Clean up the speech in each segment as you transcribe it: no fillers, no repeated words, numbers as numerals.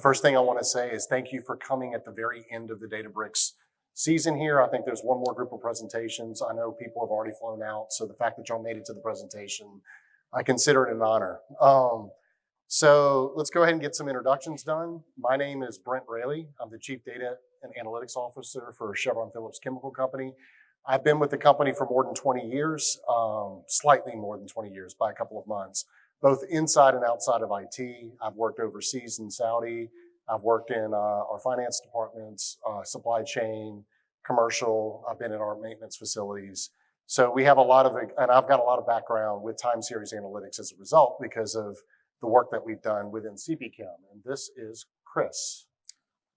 first thing I want to say is thank you for coming at the very end of the Databricks season here. I think there's one more group of presentations. I know people have already flown out, so the fact that y'all made it to the presentation, I consider it an honor. So let's go ahead and get some introductions done. My name is Brent Raley. I'm the Chief Data and Analytics Officer for Chevron Phillips Chemical Company. I've been with the company for more than 20 years, slightly more than 20 years by a couple of months, both inside and outside of IT. I've worked overseas in Saudi. I've worked in our finance departments, supply chain, commercial. I've been in our maintenance facilities. So we have a lot of, and I've got a lot of background with Timeseries analytics as a result because of the work that we've done within CPChem. And this is Chris.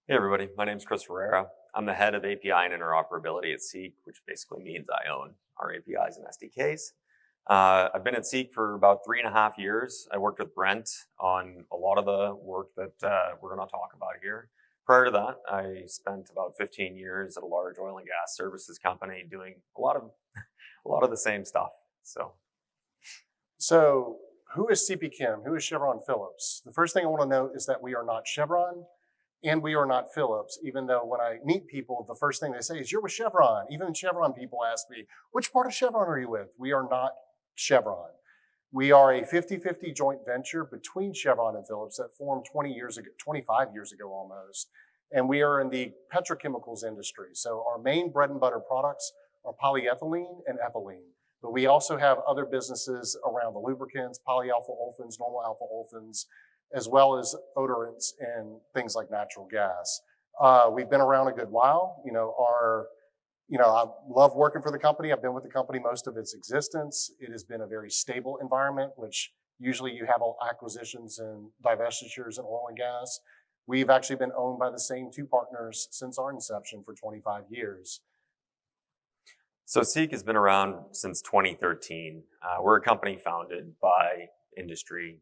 Hey everybody, my name is Chris Ferreira. I'm the head of API and interoperability at Seeq, which basically means I own our APIs and SDKs. I've been at Seeq for about 3.5 years. I worked with Brent on a lot of the work that we're going to talk about here. Prior to that, I spent about 15 years at a large oil and gas services company doing a lot of the same stuff. So who is CPChem? Who is Chevron Phillips? The first thing I want to note is that we are not Chevron and we are not Phillips, even though when I meet people, the first thing they say is, you're with Chevron. Even Chevron people ask me, which part of Chevron are you with? We are not Chevron. We are a 50-50 joint venture between Chevron and Phillips that formed 25 years ago almost. And we are in the petrochemicals industry. So our main bread and butter products are polyethylene and ethylene. But we also have other businesses around the lubricants, polyalpha olefins, normal alpha olefins, as well as odorants and things like natural gas. We've been around a good while. I love working for the company. I've been with the company most of its existence. It has been a very stable environment, which usually you have acquisitions and divestitures in oil and gas. We've actually been owned by the same two partners since our inception for 25 years. So Seeq has been around since 2013. We're a company founded by industry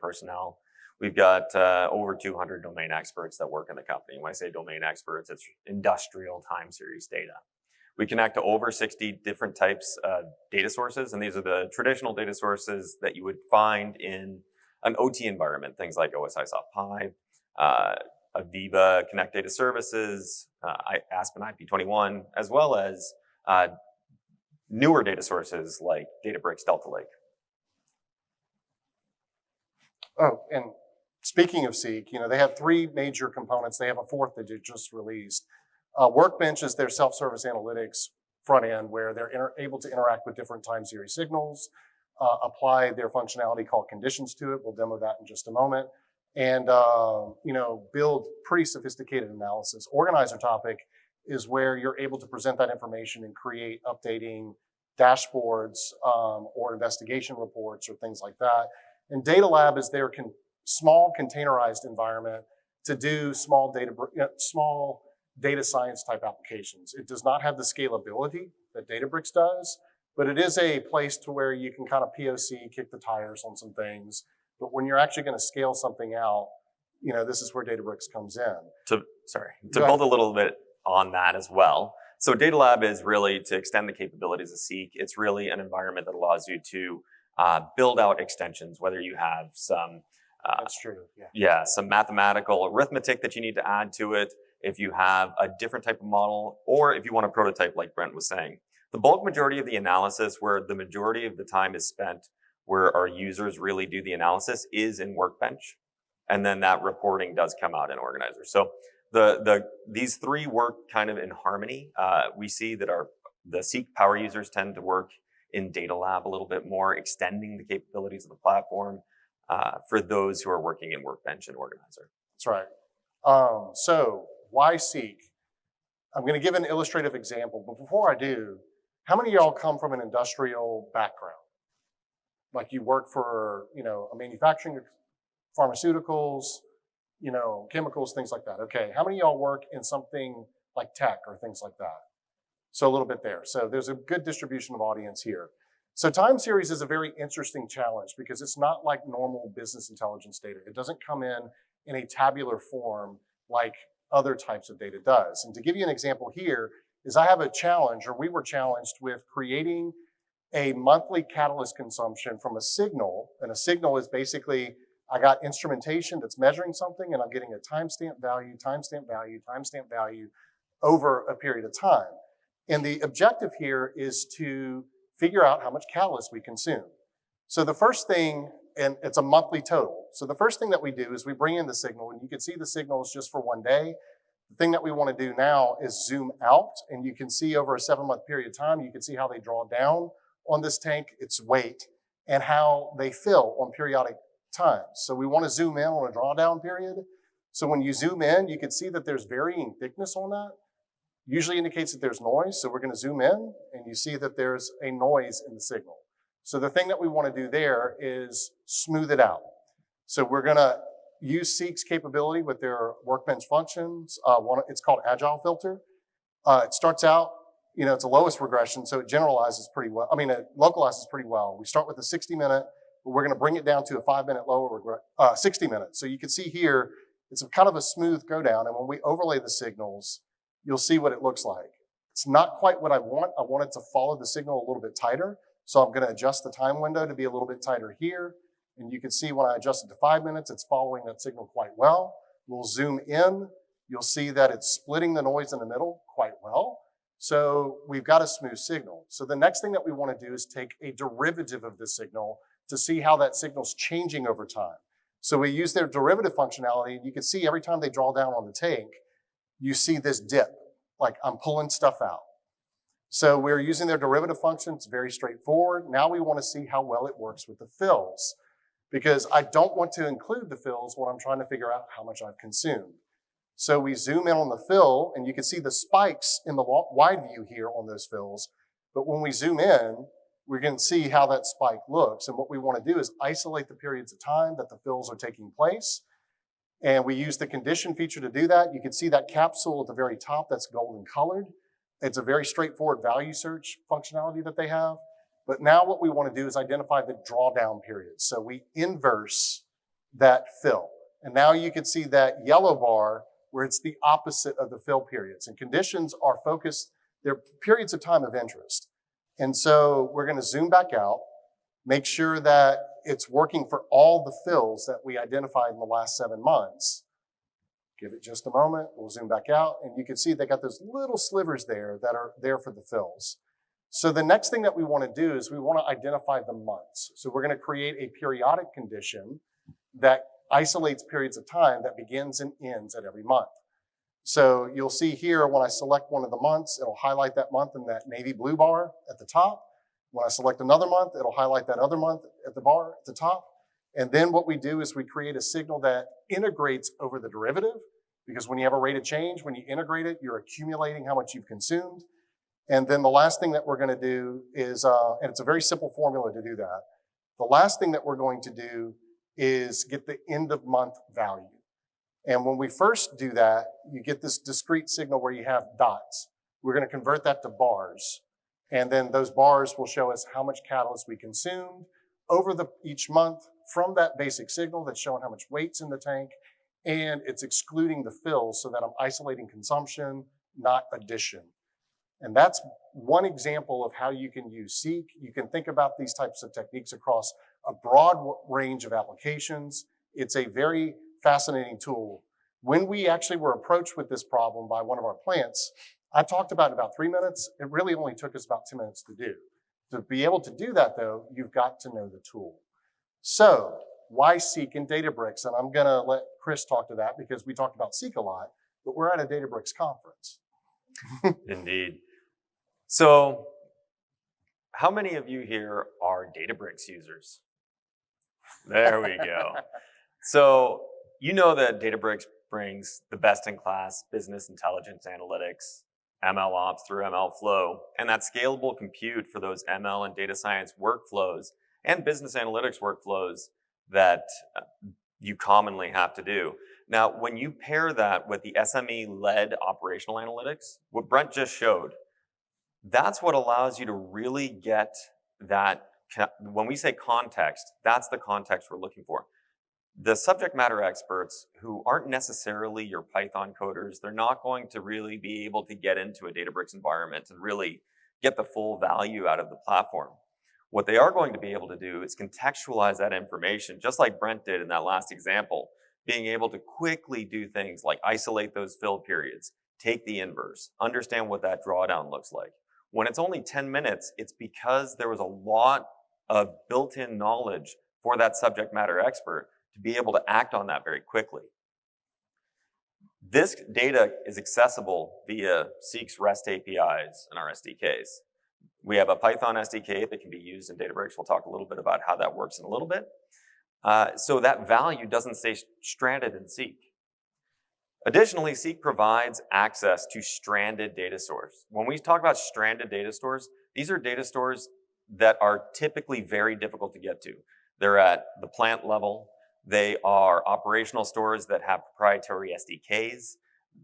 personnel. We've got over 200 domain experts that work in the company. When I say domain experts, it's industrial time series data. We connect to over 60 different types of data sources, and these are the traditional data sources that you would find in an OT environment, things like OSI Soft Pi, Aviva Connect Data Services, Aspen IP21, as well as newer data sources like Databricks Delta Lake. Oh, and speaking of Seeq, they have 3 major components. They have a 4th that they just released. Workbench is their self-service analytics front end where they're able to interact with different time series signals, apply their functionality called conditions to it. We'll demo that in just a moment. And, build pretty sophisticated analysis. Organizer topic is where you're able to present that information and create updating dashboards or investigation reports or things like that. And Data Lab is their small containerized environment to do small data science type applications. It does not have the scalability that Databricks does, but it is a place to where you can kind of POC, kick the tires on some things. But when you're actually going to scale something out, this is where Databricks comes in. To build a little bit on that as well. So Data Lab is really to extend the capabilities of Seeq. It's really an environment that allows you to build out extensions, whether you have some that's true. Some mathematical arithmetic that you need to add to it, if you have a different type of model, or if you want a prototype like Brent was saying. The bulk majority of the analysis, where the majority of the time is spent, where our users really do the analysis, is in Workbench. And then that reporting does come out in Organizer. So these 3 work kind of in harmony. We see that the Seeq power users tend to work in Data Lab a little bit more, extending the capabilities of the platform for those who are working in Workbench and Organizer. That's right. So why Seeq? I'm going to give an illustrative example, but before I do, how many of y'all come from an industrial background? Like you work for, a manufacturing, pharmaceuticals, chemicals, things like that. Okay, how many of y'all work in something like tech or things like that? So a little bit there. So there's a good distribution of audience here. So time series is a very interesting challenge because it's not like normal business intelligence data. It doesn't come in a tabular form like other types of data does. And to give you an example here is I have a challenge, or we were challenged with creating a monthly catalyst consumption from a signal. And a signal is basically I got instrumentation that's measuring something, and I'm getting a timestamp value, timestamp value, timestamp value over a period of time. And the objective here is to figure out how much catalyst we consume. So the first thing, and it's a monthly total. So the first thing that we do is we bring in the signal, and you can see the signal is just for one day. The thing that we want to do now is zoom out, and you can see over a 7-month period of time, you can see how they draw down on this tank, its weight, and how they fill on periodic times. So we want to zoom in on a drawdown period. So when you zoom in, you can see that there's varying thickness on that. Usually indicates that there's noise, so we're going to zoom in, and you see that there's a noise in the signal. So the thing that we want to do there is smooth it out. So we're going to use Seeq's capability with their workbench functions. It's called Agile Filter. It starts out, it's a lowest regression, so it generalizes pretty well. It localizes pretty well. We start with a 60-minute, but we're going to bring it down to a 5-minute lower 60 minutes. So you can see here, it's kind of a smooth go down, and when we overlay the signals, you'll see what it looks like. It's not quite what I want. I want it to follow the signal a little bit tighter. So I'm going to adjust the time window to be a little bit tighter here. And you can see when I adjust it to 5 minutes, it's following that signal quite well. We'll zoom in. You'll see that it's splitting the noise in the middle quite well. So we've got a smooth signal. So the next thing that we want to do is take a derivative of the signal to see how that signal's changing over time. So we use their derivative functionality, and you can see every time they draw down on the tank, you see this dip, like I'm pulling stuff out. So we're using their derivative function. It's very straightforward. Now we want to see how well it works with the fills, because I don't want to include the fills when I'm trying to figure out how much I've consumed. So we zoom in on the fill, and you can see the spikes in the wide view here on those fills. But when we zoom in, we're going to see how that spike looks. And what we want to do is isolate the periods of time that the fills are taking place. And we use the condition feature to do that. You can see that capsule at the very top that's golden colored. It's a very straightforward value search functionality that they have. But now what we want to do is identify the drawdown period. So we inverse that fill. And now you can see that yellow bar where it's the opposite of the fill periods. And conditions are focused, they're periods of time of interest. And so we're going to zoom back out, make sure that it's working for all the fills that we identified in the last 7 months. Give it just a moment. We'll zoom back out, and you can see they got those little slivers there that are there for the fills. So the next thing that we want to do is we want to identify the months. So we're going to create a periodic condition that isolates periods of time that begins and ends at every month. So you'll see here when I select one of the months, it'll highlight that month in that navy blue bar at the top. When I select another month, it'll highlight that other month at the bar at the top. And then what we do is we create a signal that integrates over the derivative, because when you have a rate of change, when you integrate it, you're accumulating how much you've consumed. And then the last thing that we're going to do is, and it's a very simple formula to do that, the last thing that we're going to do is get the end of month value. And when we first do that, you get this discrete signal where you have dots. We're going to convert that to bars. And then those bars will show us how much catalyst we consumed over each month from that basic signal that's showing how much weight's in the tank. And it's excluding the fills so that I'm isolating consumption, not addition. And that's one example of how you can use Seeq. You can think about these types of techniques across a broad range of applications. It's a very fascinating tool. When we actually were approached with this problem by one of our plants, I talked about it about 3 minutes. It really only took us about 2 minutes to do. To be able to do that, though, you've got to know the tool. So why Seeq and Databricks? And I'm going to let Chris talk to that because we talked about Seeq a lot, but we're at a Databricks conference. Indeed. So how many of you here are Databricks users? There we go. So you know that Databricks brings the best-in-class business intelligence analytics, ML ops through ML flow, and that scalable compute for those ML and data science workflows and business analytics workflows that you commonly have to do. Now, when you pair that with the SME-led operational analytics, what Brent just showed, that's what allows you to really get that, when we say context, that's the context we're looking for. The subject matter experts who aren't necessarily your Python coders, they're not going to really be able to get into a Databricks environment and really get the full value out of the platform. What they are going to be able to do is contextualize that information, just like Brent did in that last example, being able to quickly do things like isolate those fill periods, take the inverse, understand what that drawdown looks like. When it's only 10 minutes, it's because there was a lot of built-in knowledge for that subject matter expert to be able to act on that very quickly. This data is accessible via Seeq's REST APIs and our SDKs. We have a Python SDK that can be used in Databricks. We'll talk a little bit about how that works in a little bit. So that value doesn't stay stranded in Seeq. Additionally, Seeq provides access to stranded data stores. When we talk about stranded data stores, these are data stores that are typically very difficult to get to. They're at the plant level. They are operational stores that have proprietary SDKs.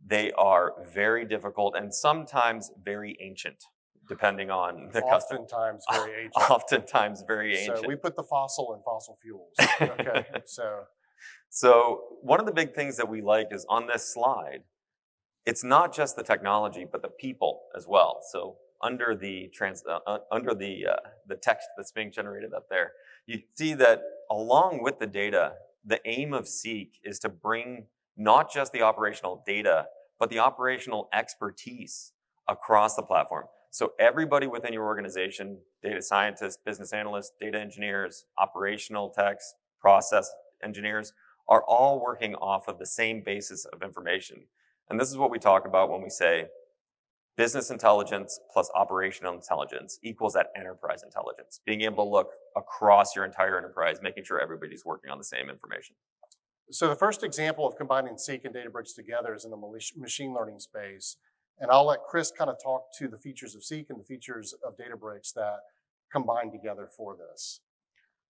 They are very difficult and sometimes very ancient, depending on the customer. Oftentimes very ancient. Oftentimes very ancient. So we put the fossil in fossil fuels. Okay, So one of the big things that we like is on this slide, it's not just the technology, but the people as well. So under the text that's being generated up there, you see that along with the data, the aim of Seeq is to bring not just the operational data, but the operational expertise across the platform. So everybody within your organization, data scientists, business analysts, data engineers, operational techs, process engineers, are all working off of the same basis of information. And this is what we talk about when we say business intelligence plus operational intelligence equals that enterprise intelligence, being able to look across your entire enterprise, making sure everybody's working on the same information. So the first example of combining Seeq and Databricks together is in the machine learning space. And I'll let Chris kind of talk to the features of Seeq and the features of Databricks that combine together for this.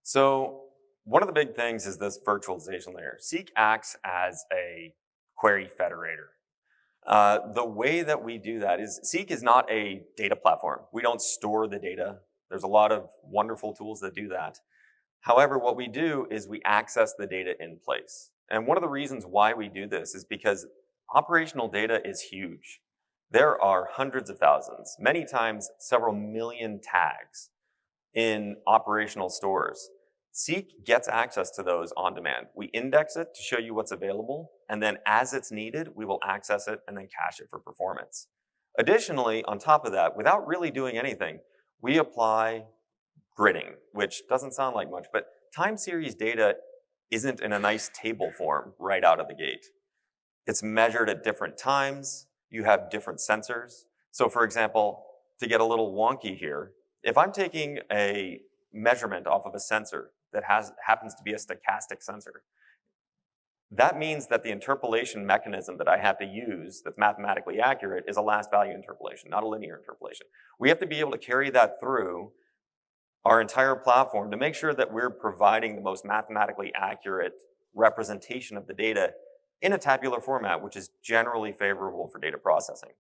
So one of the big things is this virtualization layer. Seeq acts as a query federator. The way that we do that is Seeq is not a data platform. We don't store the data. There's a lot of wonderful tools that do that. However, what we do is we access the data in place. And one of the reasons why we do this is because operational data is huge. There are hundreds of thousands, many times several million tags in operational stores. Seeq gets access to those on demand. We index it to show you what's available, and then as it's needed, we will access it and then cache it for performance. Additionally, on top of that, without really doing anything, we apply gridding, which doesn't sound like much, but time series data isn't in a nice table form right out of the gate. It's measured at different times. You have different sensors. So for example, to get a little wonky here, if I'm taking a measurement off of a sensor that happens to be a stochastic sensor, that means that the interpolation mechanism that I have to use that's mathematically accurate is a last value interpolation, not a linear interpolation. We have to be able to carry that through our entire platform to make sure that we're providing the most mathematically accurate representation of the data in a tabular format, which is generally favorable for data processing.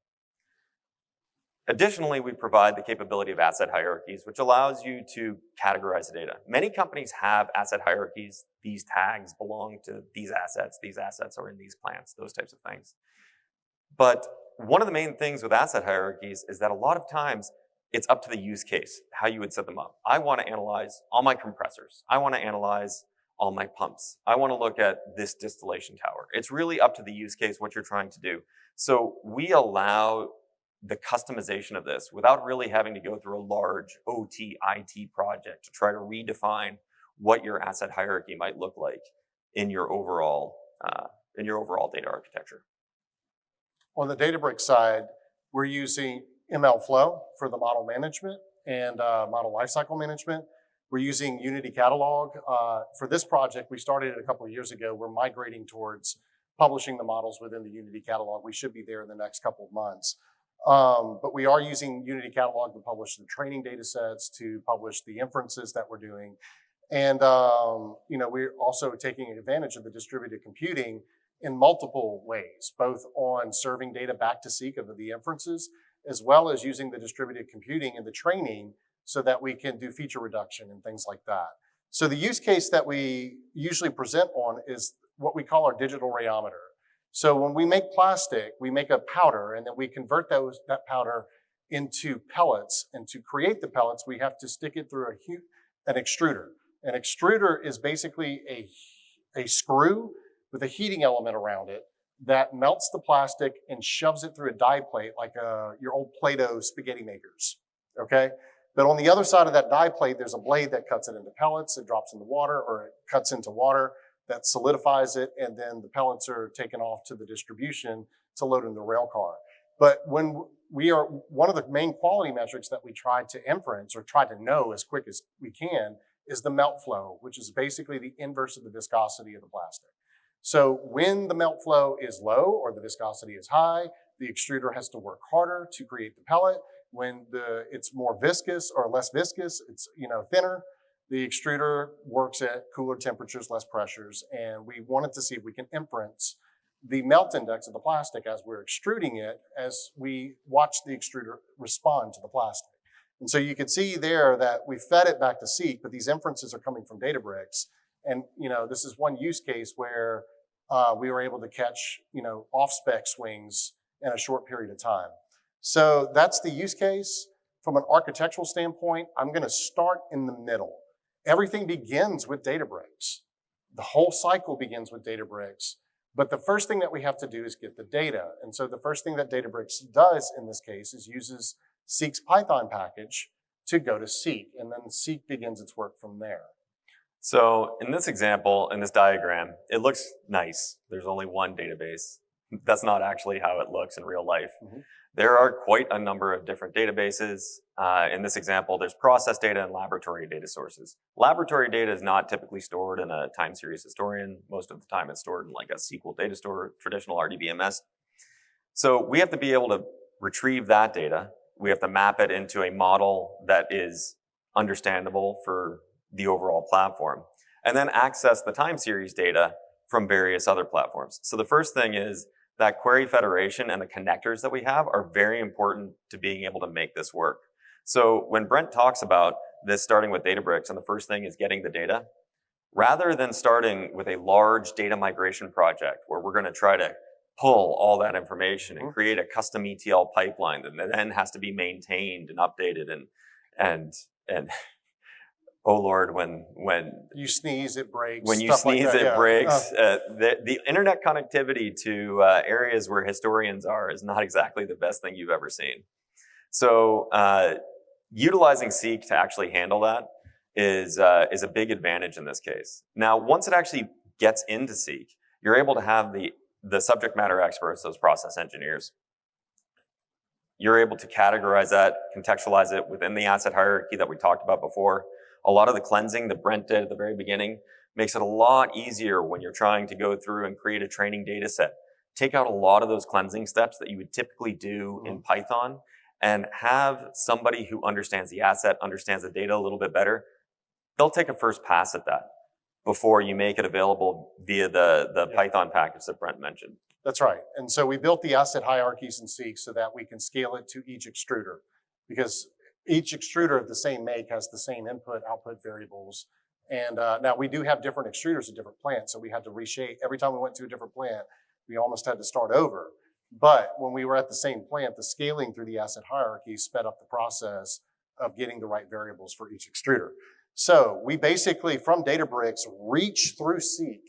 Additionally, we provide the capability of asset hierarchies, which allows you to categorize the data. Many companies have asset hierarchies. These tags belong to these assets are in these plants, those types of things. But one of the main things with asset hierarchies is that a lot of times it's up to the use case, how you would set them up. I want to analyze all my compressors. I want to analyze all my pumps. I want to look at this distillation tower. It's really up to the use case, what you're trying to do. So we allow the customization of this without really having to go through a large OT, IT project to try to redefine what your asset hierarchy might look like in your overall data architecture. On the Databricks side, we're using MLflow for the model management and model lifecycle management. We're using Unity Catalog. For this project, we started it a couple of years ago. We're migrating towards publishing the models within the Unity Catalog. We should be there in the next couple of months. But we are using Unity Catalog to publish the training data sets, to publish the inferences that we're doing. And we're also taking advantage of the distributed computing in multiple ways, both on serving data back to Seeq of the inferences, as well as using the distributed computing in the training so that we can do feature reduction and things like that. So the use case that we usually present on is what we call our digital rheometer. So when we make plastic, we make a powder, and then we convert that powder into pellets. And to create the pellets, we have to stick it through an extruder. An extruder is basically a screw with a heating element around it that melts the plastic and shoves it through a die plate like your old Play-Doh spaghetti makers, okay? But on the other side of that die plate, there's a blade that cuts it into pellets, it drops into water, or it cuts into water that solidifies it, and then the pellets are taken off to the distribution to load in the rail car. But when one of the main quality metrics that we try to inference or try to know as quick as we can is the melt flow, which is basically the inverse of the viscosity of the plastic. So when the melt flow is low or the viscosity is high, the extruder has to work harder to create the pellet. When it's more viscous or less viscous, it's thinner, the extruder works at cooler temperatures, less pressures, and we wanted to see if we can inference the melt index of the plastic as we're extruding it, as we watch the extruder respond to the plastic. And so you can see there that we fed it back to Seeq, but these inferences are coming from Databricks. And this is one use case where we were able to catch off-spec swings in a short period of time. So that's the use case. From an architectural standpoint, I'm going to start in the middle. Everything begins with Databricks. The whole cycle begins with Databricks. But the first thing that we have to do is get the data. And so the first thing that Databricks does in this case is uses Seeq's Python package to go to Seeq. And then Seeq begins its work from there. So in this example, in this diagram, it looks nice. There's only one database. That's not actually how it looks in real life. Mm-hmm. There are quite a number of different databases. In this example, there's process data and laboratory data sources. Laboratory data is not typically stored in a time series historian. Most of the time it's stored in like a SQL data store, traditional RDBMS. So we have to be able to retrieve that data. We have to map it into a model that is understandable for the overall platform, and then access the time series data from various other platforms. So the first thing is that query federation and the connectors that we have are very important to being able to make this work. So when Brent talks about this starting with Databricks and the first thing is getting the data, rather than starting with a large data migration project where we're going to try to pull all that information and create a custom ETL pipeline that then has to be maintained and updated and oh Lord, when you sneeze, it breaks. When you sneeze, like it breaks. The internet connectivity to areas where historians are is not exactly the best thing you've ever seen. So utilizing Seeq to actually handle that is a big advantage in this case. Now, once it actually gets into Seeq, you're able to have the subject matter experts, those process engineers. You're able to categorize that, contextualize it within the asset hierarchy that we talked about before. A lot of the cleansing that Brent did at the very beginning makes it a lot easier when you're trying to go through and create a training data set. Take out a lot of those cleansing steps that you would typically do in Python and have somebody who understands the asset, understands the data a little bit better. They'll take a first pass at that before you make it available via the Python package that Brent mentioned. That's right. And so we built the asset hierarchies in Seeq so that we can scale it to each extruder, because each extruder of the same make has the same input, output variables. And now we do have different extruders at different plants, so we had to reshape. Every time we went to a different plant, we almost had to start over. But when we were at the same plant, the scaling through the asset hierarchy sped up the process of getting the right variables for each extruder. So we basically, from Databricks, reach through Seeq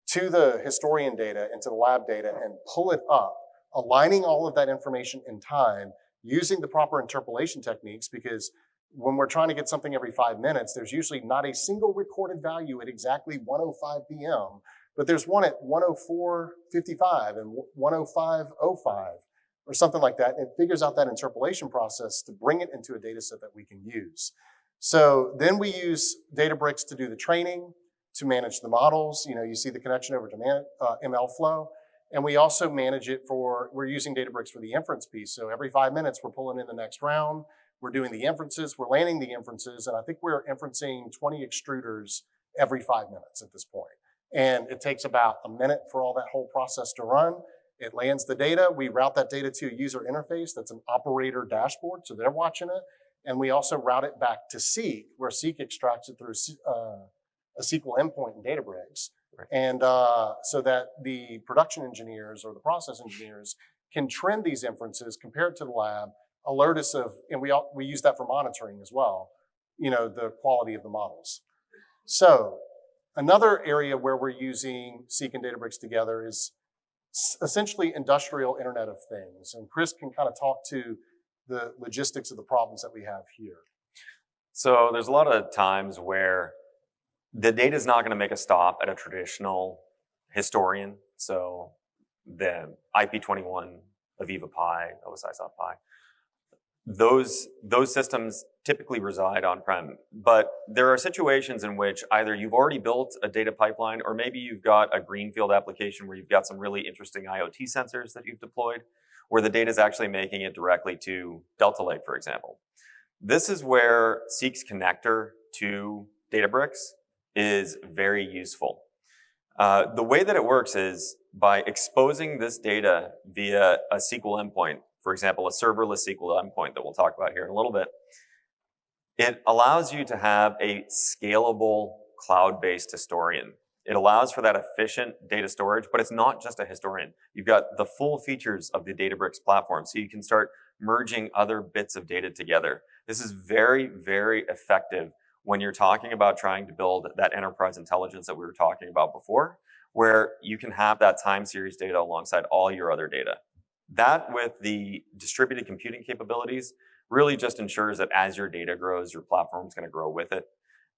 to the historian data, into the lab data, and pull it up, aligning all of that information in time, using the proper interpolation techniques, because when we're trying to get something every 5 minutes, there's usually not a single recorded value at exactly 1:05 p.m., but there's one at 1:04:55 and 1:05:05 or something like that. And it figures out that interpolation process to bring it into a data set that we can use. So then we use Databricks to do the training, to manage the models. You see the connection over to ML flow. And we also manage it we're using Databricks for the inference piece. So every 5 minutes, we're pulling in the next round. We're doing the inferences, we're landing the inferences, and I think we're inferencing 20 extruders every 5 minutes at this point. And it takes about a minute for all that whole process to run. It lands the data. We route that data to a user interface that's an operator dashboard, so they're watching it. And we also route it back to Seeq, where Seeq extracts it through a SQL endpoint in Databricks. Right. And so that the production engineers or the process engineers can trend these inferences, compare it to the lab, alert us of, and we use that for monitoring as well, the quality of the models. So another area where we're using Seeq and Databricks together is essentially industrial Internet of Things. And Chris can kind of talk to the logistics of the problems that we have here. So there's a lot of times where the data is not going to make a stop at a traditional historian. So the IP21, Aviva Pi, OSI.Pi, those systems typically reside on-prem. But there are situations in which either you've already built a data pipeline, or maybe you've got a greenfield application where you've got some really interesting IoT sensors that you've deployed, where the data is actually making it directly to Delta Lake, for example. This is where Seeq's connector to Databricks is very useful. The way that it works is by exposing this data via a SQL endpoint, for example, a serverless SQL endpoint that we'll talk about here in a little bit. It allows you to have a scalable cloud-based historian. It allows for that efficient data storage, but it's not just a historian. You've got the full features of the Databricks platform, so you can start merging other bits of data together. This is very, very effective when you're talking about trying to build that enterprise intelligence that we were talking about before, where you can have that time series data alongside all your other data. That, with the distributed computing capabilities, really just ensures that as your data grows, your platform's going to grow with it.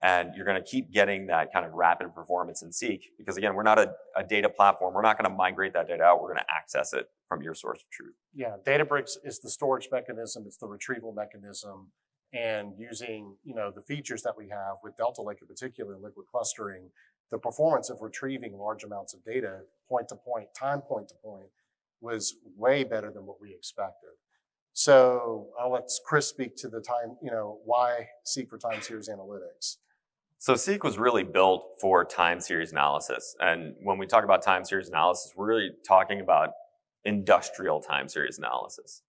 And you're going to keep getting that kind of rapid performance in Seeq. Because again, we're not a data platform. We're not going to migrate that data out. We're going to access it from your source of truth. Yeah, Databricks is the storage mechanism. It's the retrieval mechanism. And using, the features that we have with Delta Lake in particular, liquid clustering, the performance of retrieving large amounts of data, point to point, time point to point, was way better than what we expected. So I'll let Chris speak to the time, why Seeq for time series analytics. So Seeq was really built for time series analysis. And when we talk about time series analysis, we're really talking about industrial time series analysis.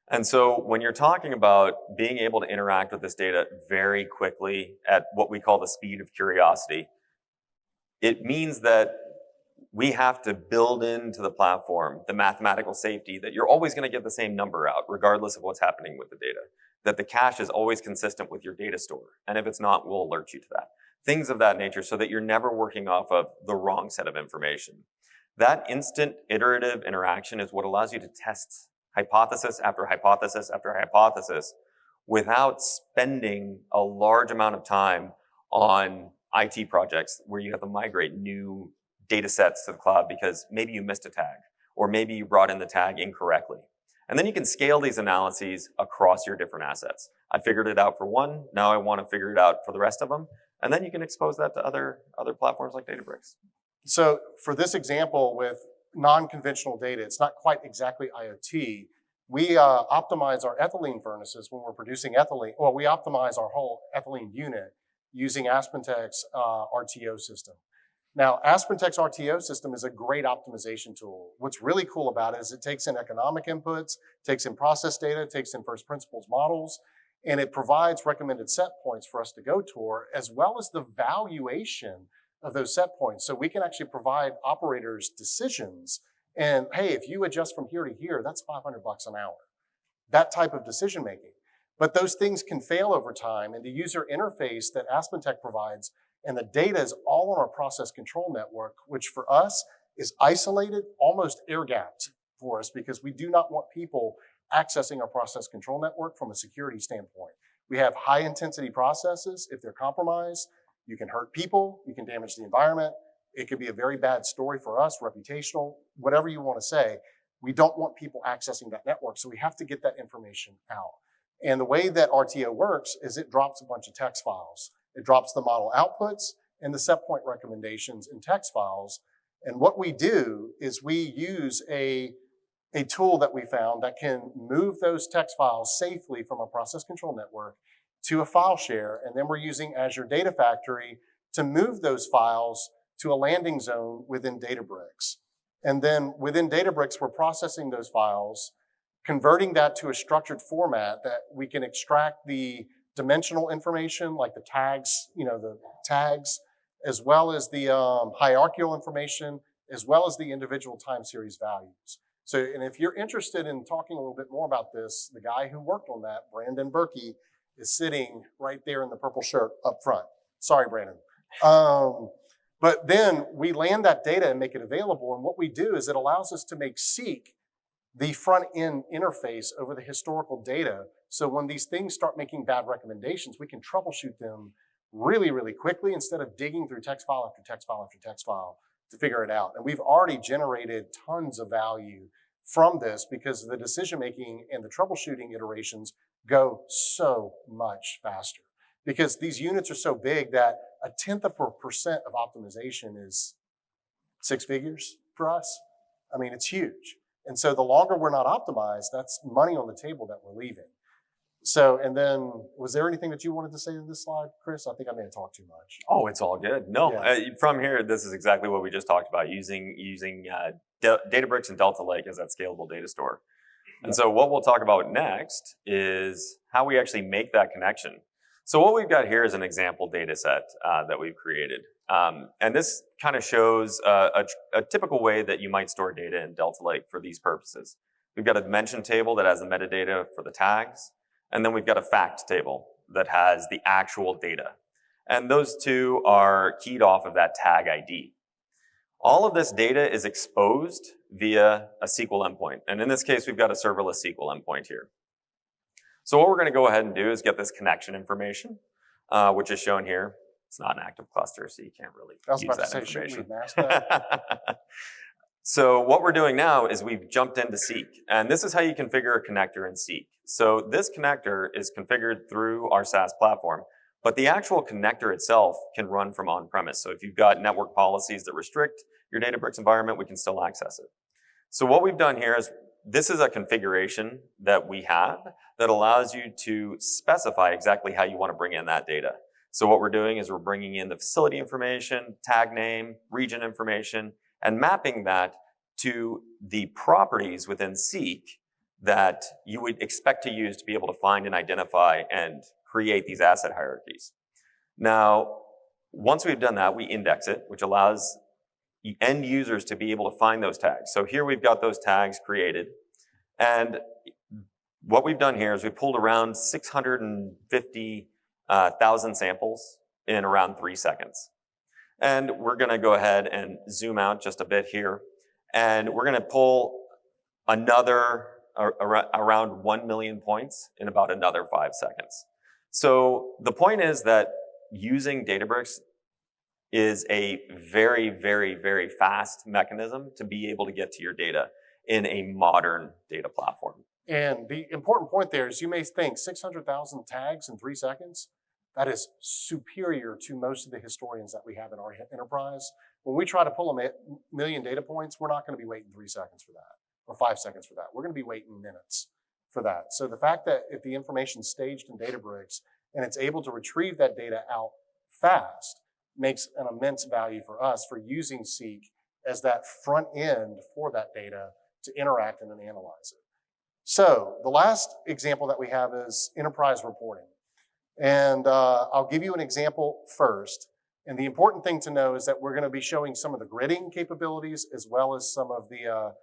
And so when you're talking about being able to interact with this data very quickly at what we call the speed of curiosity, it means that we have to build into the platform the mathematical safety that you're always going to get the same number out, regardless of what's happening with the data. That the cache is always consistent with your data store. And if it's not, we'll alert you to that. Things of that nature, so that you're never working off of the wrong set of information. That instant iterative interaction is what allows you to test hypothesis after hypothesis after hypothesis without spending a large amount of time on IT projects where you have to migrate new data sets to the cloud because maybe you missed a tag, or maybe you brought in the tag incorrectly. And then you can scale these analyses across your different assets. I figured it out for one, now I want to figure it out for the rest of them. And then you can expose that to other platforms like Databricks. So for this example with non-conventional data, it's not quite exactly IoT. We optimize our ethylene furnaces when we're producing ethylene. Well, we optimize our whole ethylene unit using AspenTech's RTO system. Now, AspenTech's RTO system is a great optimization tool. What's really cool about it is it takes in economic inputs, takes in process data, takes in first principles models, and it provides recommended set points for us to go toward, as well as the valuation of those set points. So we can actually provide operators decisions. And hey, if you adjust from here to here, that's $500 an hour. That type of decision making. But those things can fail over time, and the user interface that AspenTech provides and the data is all on our process control network, which for us is isolated, almost air-gapped for us, because we do not want people accessing our process control network from a security standpoint. We have high intensity processes. If they're compromised, you can hurt people, you can damage the environment. It could be a very bad story for us, reputational, whatever you want to say. We don't want people accessing that network, so we have to get that information out. And the way that RTO works is it drops a bunch of text files. It drops the model outputs and the set point recommendations in text files. And what we do is we use a tool that we found that can move those text files safely from a process control network to a file share. And then we're using Azure Data Factory to move those files to a landing zone within Databricks. And then within Databricks, we're processing those files, converting that to a structured format that we can extract the dimensional information like the tags, as well as the hierarchical information, as well as the individual time series values. So, and if you're interested in talking a little bit more about this, the guy who worked on that, Brandon Berkey, is sitting right there in the purple shirt up front. Sorry, Brandon. But then we land that data and make it available. And what we do is it allows us to make Seeq the front end interface over the historical data. So when these things start making bad recommendations, we can troubleshoot them really, really quickly instead of digging through text file after text file after text file to figure it out. And we've already generated tons of value from this because the decision making and the troubleshooting iterations go so much faster. Because these units are so big that 1/10% of optimization is 6 figures for us. I mean, it's huge. And so the longer we're not optimized, that's money on the table that we're leaving. So, and then was there anything that you wanted to say to this slide, Chris? I think I may have talked too much. Oh, it's all good. No, from here, this is exactly what we just talked about, using Databricks and Delta Lake as that scalable data store. And so what we'll talk about next is how we actually make that connection. So what we've got here is an example data set that we've created. And this kind of shows a typical way that you might store data in Delta Lake for these purposes. We've got a dimension table that has the metadata for the tags, and then we've got a fact table that has the actual data. And those two are keyed off of that tag ID. All of this data is exposed via a SQL endpoint. And in this case, we've got a serverless SQL endpoint here. So what we're going to go ahead and do is get this connection information, which is shown here. It's not an active cluster, so you can't really use that information. So what we're doing now is we've jumped into Seeq, and this is how you configure a connector in Seeq. So this connector is configured through our SaaS platform, but the actual connector itself can run from on-premise. So if you've got network policies that restrict your Databricks environment, we can still access it. So what we've done here is this is a configuration that we have that allows you to specify exactly how you want to bring in that data. So what we're doing is we're bringing in the facility information, tag name, region information, and mapping that to the properties within Seeq that you would expect to use to be able to find and identify and create these asset hierarchies. Now, once we've done that, we index it, which allows end users to be able to find those tags. So here we've got those tags created. And what we've done here is we pulled around 650,000 samples in around 3 seconds. And we're going to go ahead and zoom out just a bit here. And we're going to pull another around 1 million points in about another 5 seconds. So the point is that using Databricks is a very, very, very fast mechanism to be able to get to your data in a modern data platform. And the important point there is you may think 600,000 tags in 3 seconds. That is superior to most of the historians that we have in our enterprise. When we try to pull a million data points, we're not going to be waiting 3 seconds for that or 5 seconds for that. We're going to be waiting minutes for that. So the fact that if the information's staged in Databricks and it's able to retrieve that data out fast makes an immense value for us for using Seeq as that front end for that data to interact and then analyze it. So the last example that we have is enterprise reporting. And I'll give you an example first. And the important thing to know is that we're going to be showing some of the gridding capabilities as well as some of the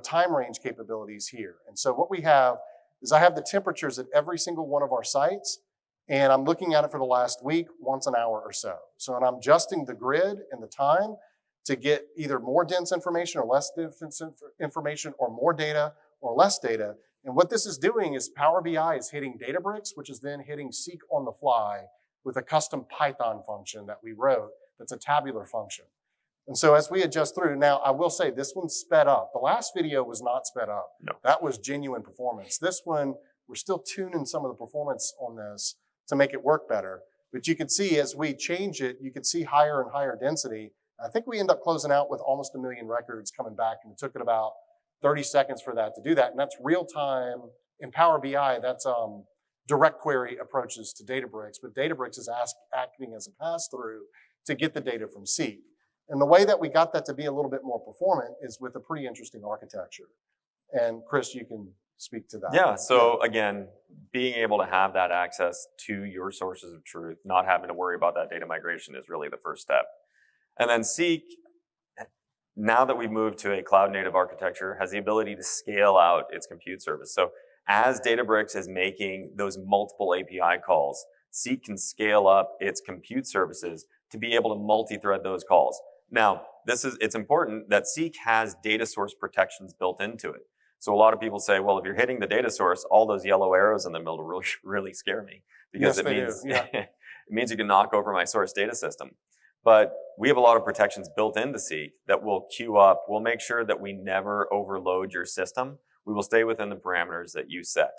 time range capabilities here. And so what we have is I have the temperatures at every single one of our sites, and I'm looking at it for the last week, once an hour or so. So, and I'm adjusting the grid and the time to get either more dense information or less dense information, or more data or less data. And what this is doing is Power BI is hitting Databricks, which is then hitting Seeq on the fly with a custom Python function that we wrote that's a tabular function. And so as we adjust through, now I will say this one's sped up. The last video was not sped up. No. That was genuine performance. This one, we're still tuning some of the performance on this to make it work better. But you can see as we change it, you can see higher and higher density. I think we end up closing out with almost 1 million records coming back, and it took it about 30 seconds for that to do that. And that's real time. In Power BI, that's direct query approaches to Databricks, but Databricks is acting as a pass-through to get the data from Seeq. And the way that we got that to be a little bit more performant is with a pretty interesting architecture. And Chris, you can speak to that. Yeah, so again, being able to have that access to your sources of truth, not having to worry about that data migration is really the first step. And then Seeq, now that we've moved to a cloud native architecture, has the ability to scale out its compute service. So as Databricks is making those multiple API calls, Seeq can scale up its compute services to be able to multi-thread those calls. Now, it's important that Seeq has data source protections built into it. So a lot of people say, well, if you're hitting the data source, all those yellow arrows in the middle really scare me, because Yes, it means yeah. it means you can knock over my source data system. But we have a lot of protections built into Seeq that will queue up. We'll make sure that we never overload your system. We will stay within the parameters that you set.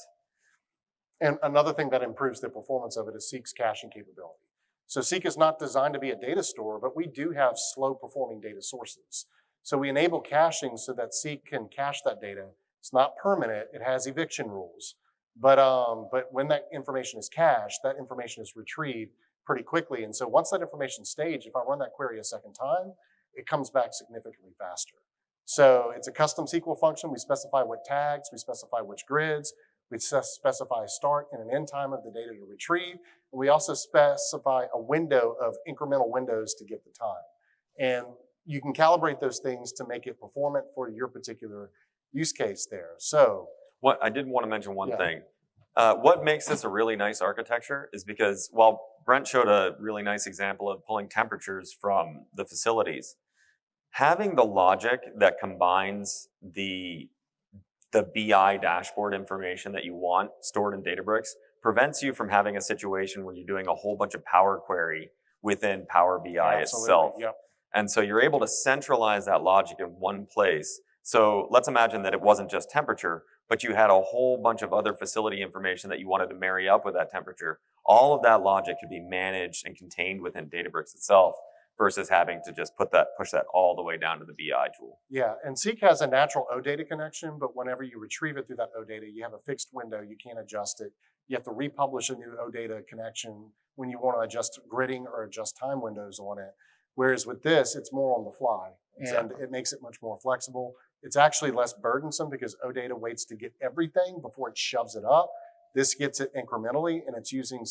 And another thing that improves the performance of it is Seeq's caching capability. So Seeq is not designed to be a data store, but we do have slow performing data sources. So we enable caching so that Seeq can cache that data. It's not permanent, it has eviction rules. But when that information is cached, that information is retrieved pretty quickly. And so once that information is staged, if I run that query a second time, it comes back significantly faster. So it's a custom SQL function. We specify what tags, we specify which grids, we specify a start and an end time of the data to retrieve. And we also specify a window of incremental windows to get the time. And you can calibrate those things to make it performant for your particular use case there. So what I did want to mention one thing. What makes this a really nice architecture is because, well, Brent showed a really nice example of pulling temperatures from the facilities. Having the logic that combines the BI dashboard information that you want stored in Databricks prevents you from having a situation where you're doing a whole bunch of Power Query within Power BI itself. Yep. And so you're able to centralize that logic in one place. So let's imagine that it wasn't just temperature, but you had a whole bunch of other facility information that you wanted to marry up with that temperature. All of that logic could be managed and contained within Databricks itself versus having to just push that all the way down to the BI tool. Yeah, and Seeq has a natural OData connection, but whenever you retrieve it through that OData, you have a fixed window. You can't adjust it. You have to republish a new OData connection when you want to adjust gridding or adjust time windows on it. Whereas with this, it's more on the fly, and it makes it much more flexible. It's actually less burdensome because OData waits to get everything before it shoves it up. This gets it incrementally, and it's using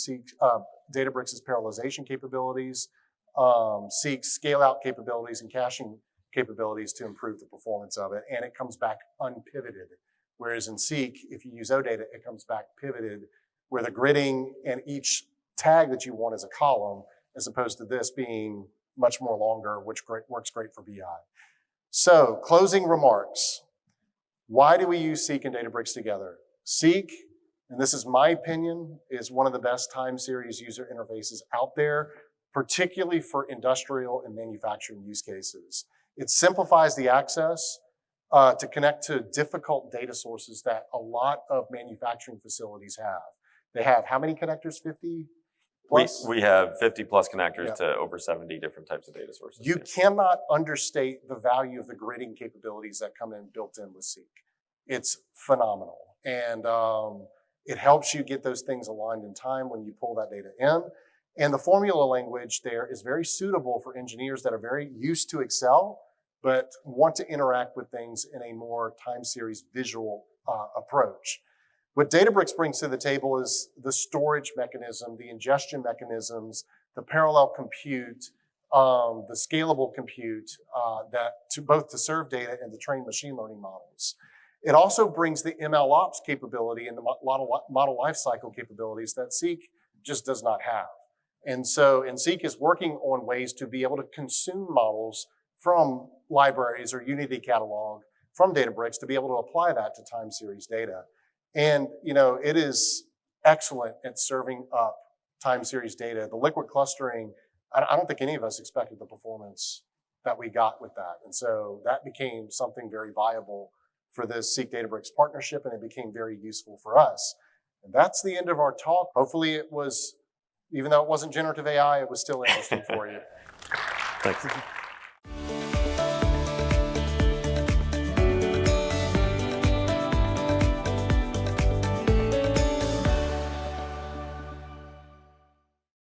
Databricks' parallelization capabilities, Seeq's scale-out capabilities and caching capabilities to improve the performance of it, and it comes back unpivoted. Whereas in Seeq, if you use OData, it comes back pivoted, where the gridding and each tag that you want is a column, as opposed to this being much more longer, which works great for BI. So, closing remarks. Why do we use Seeq and Databricks together? Seeq, and this is my opinion, is one of the best time series user interfaces out there, particularly for industrial and manufacturing use cases. It simplifies the access to connect to difficult data sources that a lot of manufacturing facilities have. They have how many connectors? 50 plus? We have 50 plus connectors to over 70 different types of data sources. You cannot understate the value of the gridding capabilities that come in built in with Seeq. It's phenomenal. And it helps you get those things aligned in time when you pull that data in. And the formula language there is very suitable for engineers that are very used to Excel, but want to interact with things in a more time series visual approach. What Databricks brings to the table is the storage mechanism, the ingestion mechanisms, the parallel compute, the scalable compute both to serve data and to train machine learning models. It also brings the ML ops capability and the model lifecycle capabilities that Seeq just does not have. And Seeq is working on ways to be able to consume models from libraries or Unity catalog from Databricks to be able to apply that to time series data. And it is excellent at serving up time series data. The liquid clustering, I don't think any of us expected the performance that we got with that. And so that became something very viable for this Seeq Databricks partnership, and it became very useful for us. And that's the end of our talk. Hopefully it was, even though it wasn't generative AI, it was still interesting for you. Thanks.